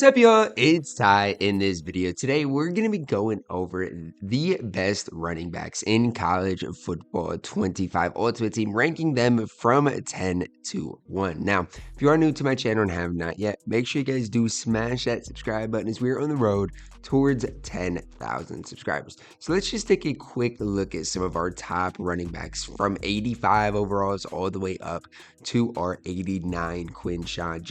What's up, y'all? It's Ty. In this video today, we're going to be going over the best running backs in college football 25 Ultimate Team, ranking them from 10 to 1. Now, if you are new to my channel and have not yet, make sure you guys do smash that subscribe button as we are on the road towards 10,000 subscribers. So let's just take a quick look at some of our top running backs from 85 overalls all the way up to our 89 Quinshon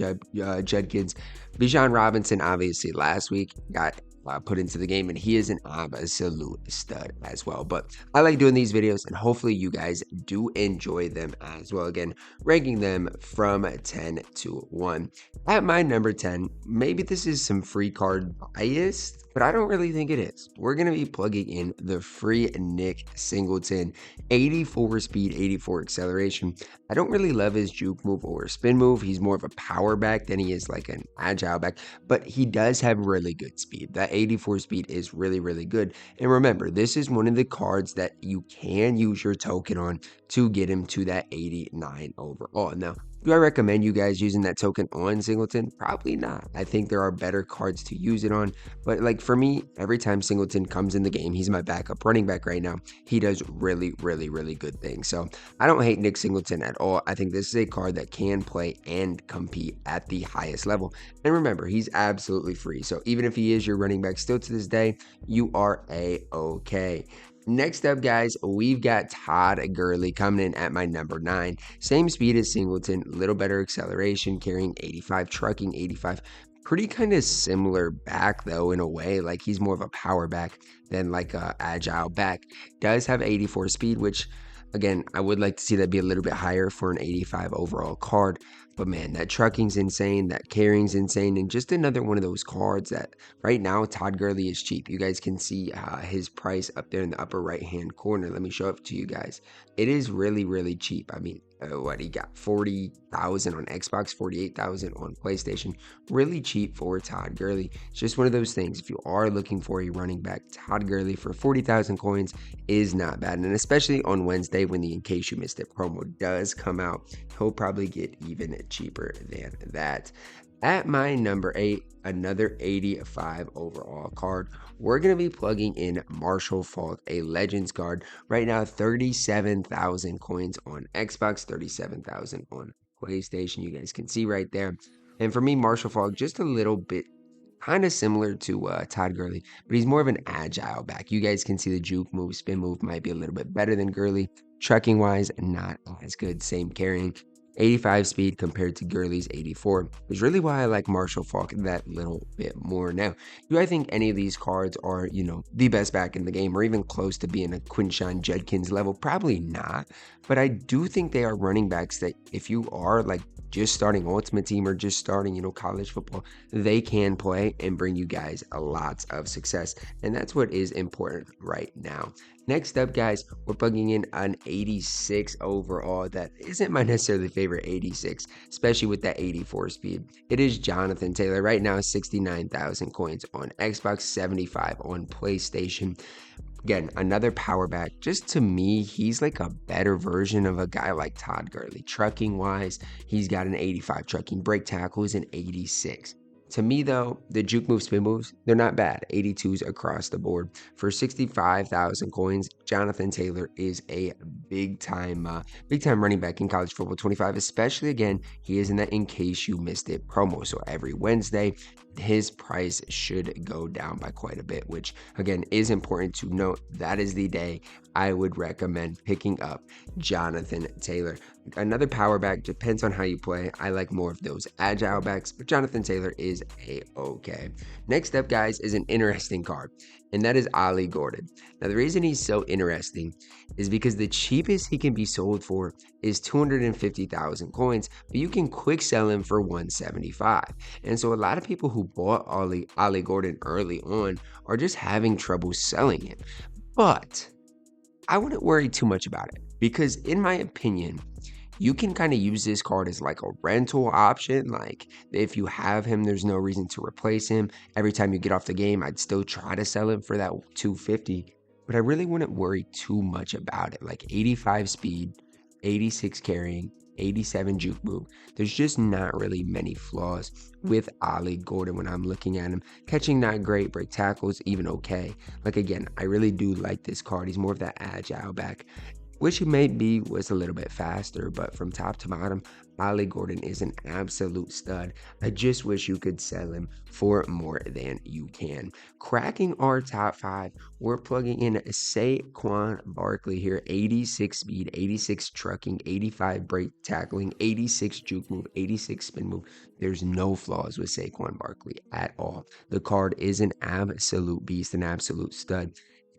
Judkins. Bijan Robinson, obviously, last week got put into the game, and he is an absolute stud as well. But I like doing these videos, and hopefully you guys do enjoy them as well. Again, ranking them from 10 to 1. At my number 10, maybe this is some free card bias, but I don't really think it is. We're going to be plugging in the free Nick Singleton, 84 speed, 84 acceleration. I don't really love his juke move or spin move. He's more of a power back than he is like an agile back, but he does have really good speed. That 84 speed is really, really good. And remember, this is one of the cards that you can use your token on to get him to that 89 overall. Now, do I recommend you guys using that token on Singleton? Probably not. I think there are better cards to use it on. But like for me, every time Singleton comes in the game, he's my backup running back right now. He does really, really, really good things. So I don't hate Nick Singleton at all. I think this is a card that can play and compete at the highest level. And remember, he's absolutely free. So even if he is your running back still to this day, you are A-okay. Next up, guys, we've got Todd Gurley coming in at my number 9. Same speed as Singleton, little better acceleration, carrying 85, trucking 85. Pretty kind of similar back, though, in a way. Like, he's more of a power back than like a agile back. Does have 84 speed, which, again, I would like to see that be a little bit higher for an 85 overall card. But man, that trucking's insane, that carrying's insane, and just another one of those cards that right now Todd Gurley is cheap. You guys can see his price up there in the upper right-hand corner. Let me show it to you guys. It is really, really cheap. I mean, what he got? 40,000 on Xbox, 48,000 on PlayStation. Really cheap for Todd Gurley. It's just one of those things. If you are looking for a running back, Todd Gurley for 40,000 coins is not bad, and especially on Wednesday when the In Case You Missed It promo does come out, he'll probably get even cheaper than that. At my number 8, another 85 overall card. We're going to be plugging in Marshall Faulk, a Legends card. Right now, 37,000 coins on Xbox, 37,000 on PlayStation. You guys can see right there. And for me, Marshall Faulk, just a little bit kind of similar to Todd Gurley, but he's more of an agile back. You guys can see the juke move, spin move might be a little bit better than Gurley. Trucking wise, not as good. Same carrying. 85 speed compared to Gurley's 84 is really why I like Marshall Faulk that little bit more. Now, do I think any of these cards are, the best back in the game or even close to being a Quinshon Judkins level? Probably not, but I do think they are running backs that if you are like just starting Ultimate Team or just starting, college football, they can play and bring you guys a lot of success. And that's what is important right now. Next up, guys, we're plugging in an 86 overall. That isn't my necessarily favorite 86, especially with that 84 speed. It is Jonathan Taylor. Right now, 69,000 coins on Xbox, 75 on PlayStation. Again, another power back. Just to me, he's like a better version of a guy like Todd Gurley. Trucking wise, he's got an 85 trucking. Break tackle is an 86. To me, though, the juke move, spin moves, they're not bad. 82s across the board. For 65,000 coins, Jonathan Taylor is a big time running back in college football 25, especially, again, he is in that In Case You Missed It promo. So every Wednesday, his price should go down by quite a bit, which, again, is important to note. That is the day I would recommend picking up Jonathan Taylor. Another power back, depends on how you play. I like more of those agile backs, but Jonathan Taylor is A-okay. Next up, guys, is an interesting card, and that is Ollie Gordon. Now, the reason he's so interesting is because the cheapest he can be sold for is 250,000 coins, but you can quick sell him for 175. And so a lot of people who bought Ollie Gordon early on are just having trouble selling it. But I wouldn't worry too much about it because, in my opinion, you can kind of use this card as like a rental option. Like if you have him, there's no reason to replace him. Every time you get off the game, I'd still try to sell him for that 250, but I really wouldn't worry too much about it. Like 85 speed, 86 carrying, 87 juke move. There's just not really many flaws with Ollie Gordon when I'm looking at him. Catching not great, break tackles even okay. Like again, I really do like this card. He's more of that agile back. Wish he maybe was a little bit faster, but from top to bottom, Ollie Gordon is an absolute stud. I just wish you could sell him for more than you can. Cracking our top 5, we're plugging in Saquon Barkley here. 86 speed, 86 trucking, 85 break tackling, 86 juke move, 86 spin move. There's no flaws with Saquon Barkley at all. The card is an absolute beast, an absolute stud.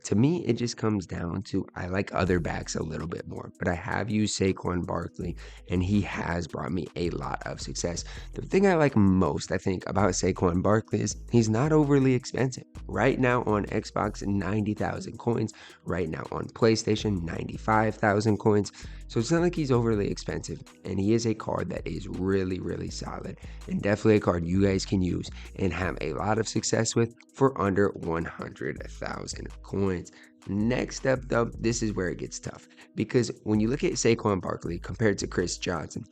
To me, it just comes down to I like other backs a little bit more, but I have used Saquon Barkley, and he has brought me a lot of success. The thing I like most, I think, about Saquon Barkley is he's not overly expensive. Right now on Xbox, 90,000 coins. Right now on PlayStation, 95,000 coins. So it's not like he's overly expensive, and he is a card that is really, really solid, and definitely a card you guys can use and have a lot of success with for under 100,000 coins. Next up, though, this is where it gets tough, because when you look at Saquon Barkley compared to Chris Johnson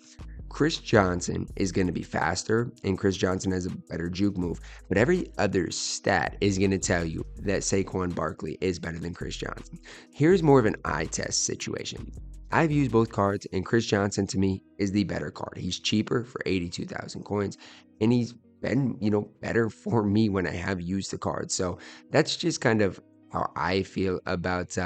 is going to be faster, and Chris Johnson has a better juke move, but every other stat is going to tell you that Saquon Barkley is better than Chris Johnson. Here's more of an eye test situation. I've used both cards, and Chris Johnson to me is the better card. He's cheaper for 82,000 coins, and he's been, better for me when I have used the card. So that's just kind of how I feel about,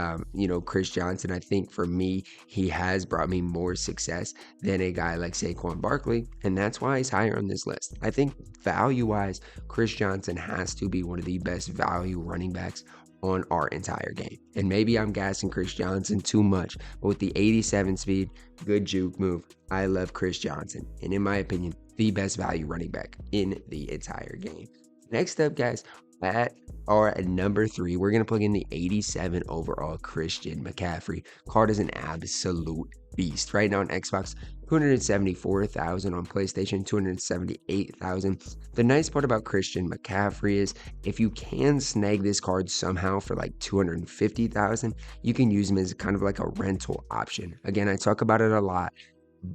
Chris Johnson. I think for me, he has brought me more success than a guy like Saquon Barkley, and that's why he's higher on this list. I think value-wise, Chris Johnson has to be one of the best value running backs on our entire game. And maybe I'm gassing Chris Johnson too much, but with the 87 speed, good juke move, I love Chris Johnson. And in my opinion, the best value running back in the entire game. Next up, guys, at our number 3, we're going to plug in the 87 overall Christian McCaffrey. Card is an absolute beast. Right now on Xbox, 274,000 on PlayStation, 278,000. The nice part about Christian McCaffrey is if you can snag this card somehow for like 250,000, you can use him as kind of like a rental option. Again, I talk about it a lot,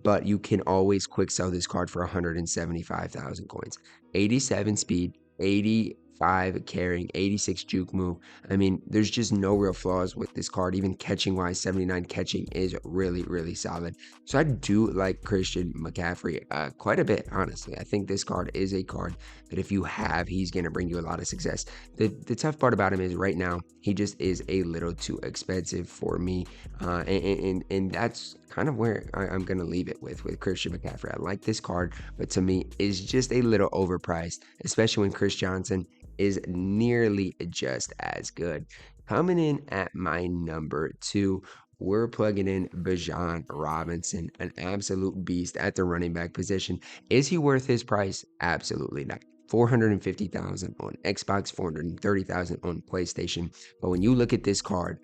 but you can always quick sell this card for 175,000 coins. 87 speed, 85 carrying, 86 juke move. I mean, there's just no real flaws with this card. Even catching wise, 79 catching is really, really solid. So I do like Christian McCaffrey quite a bit, honestly. I think this card is a card that if you have, he's going to bring you a lot of success. The tough part about him is right now, he just is a little too expensive for me. And that's kind of where I'm going to leave it with Christian McCaffrey. I like this card, but to me, is just a little overpriced, especially when Chris Johnson is nearly just as good. Coming in at my number 2, we're plugging in Bijan Robinson, an absolute beast at the running back position. Is he worth his price? Absolutely not. 450,000 on Xbox, 430,000 on PlayStation. But when you look at this card,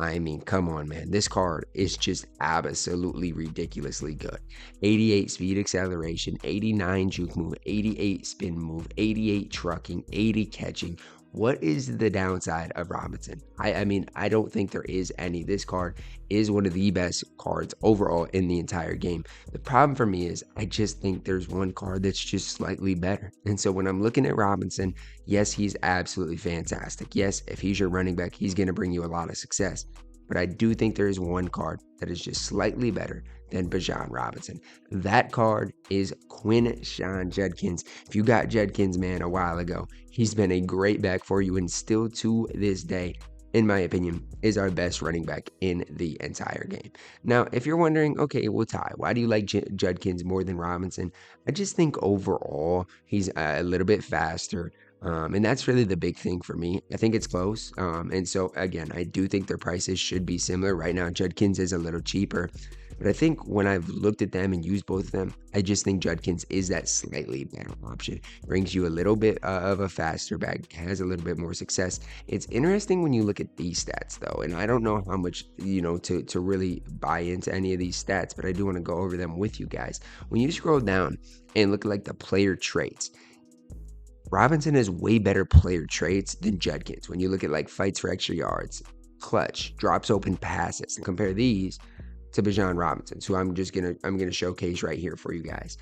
I mean, come on, man. This card is just absolutely ridiculously good. 88 speed acceleration, 89 juke move, 88 spin move, 88 trucking, 80 catching. What is the downside of Robinson? I mean, I don't think there is any. This card is one of the best cards overall in the entire game. The problem for me is I just think there's one card that's just slightly better. And so when I'm looking at Robinson, yes, he's absolutely fantastic. Yes, if he's your running back, he's going to bring you a lot of success. But I do think there is one card that is just slightly better than Bijan Robinson. That card is Quinshon Judkins. If you got Judkins, man, a while ago, he's been a great back for you, and still to this day, in my opinion, is our best running back in the entire game. Now, if you're wondering, okay, well, Ty, why do you like Judkins more than Robinson? I just think overall, he's a little bit faster. And that's really the big thing for me. I think it's close. And so, again, I do think their prices should be similar. Right now, Judkins is a little cheaper. But I think when I've looked at them and used both of them, I just think Judkins is that slightly better option. Brings you a little bit of a faster back, has a little bit more success. It's interesting when you look at these stats, though. And I don't know how much, to really buy into any of these stats, but I do want to go over them with you guys. When you scroll down and look at like the player traits, Robinson has way better player traits than Judkins. When you look at like fights for extra yards, clutch, drops open passes, and compare these to Bijan Robinson, who I'm gonna showcase right here for you guys.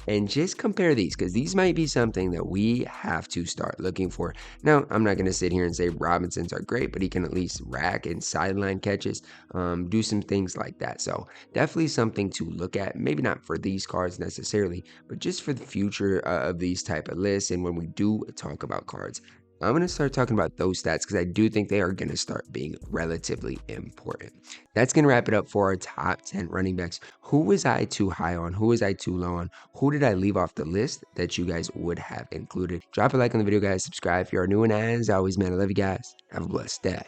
And just compare these, because these might be something that we have to start looking for. Now, I'm not going to sit here and say Robinsons are great, but he can at least rack and sideline catches, do some things like that. So definitely something to look at. Maybe not for these cards necessarily, but just for the future of these type of lists. And when we do talk about cards, I'm going to start talking about those stats because I do think they are going to start being relatively important. That's going to wrap it up for our top 10 running backs. Who was I too high on? Who was I too low on? Who did I leave off the list that you guys would have included? Drop a like on the video, guys. Subscribe if you are new, and as always, man, I love you guys. Have a blessed day.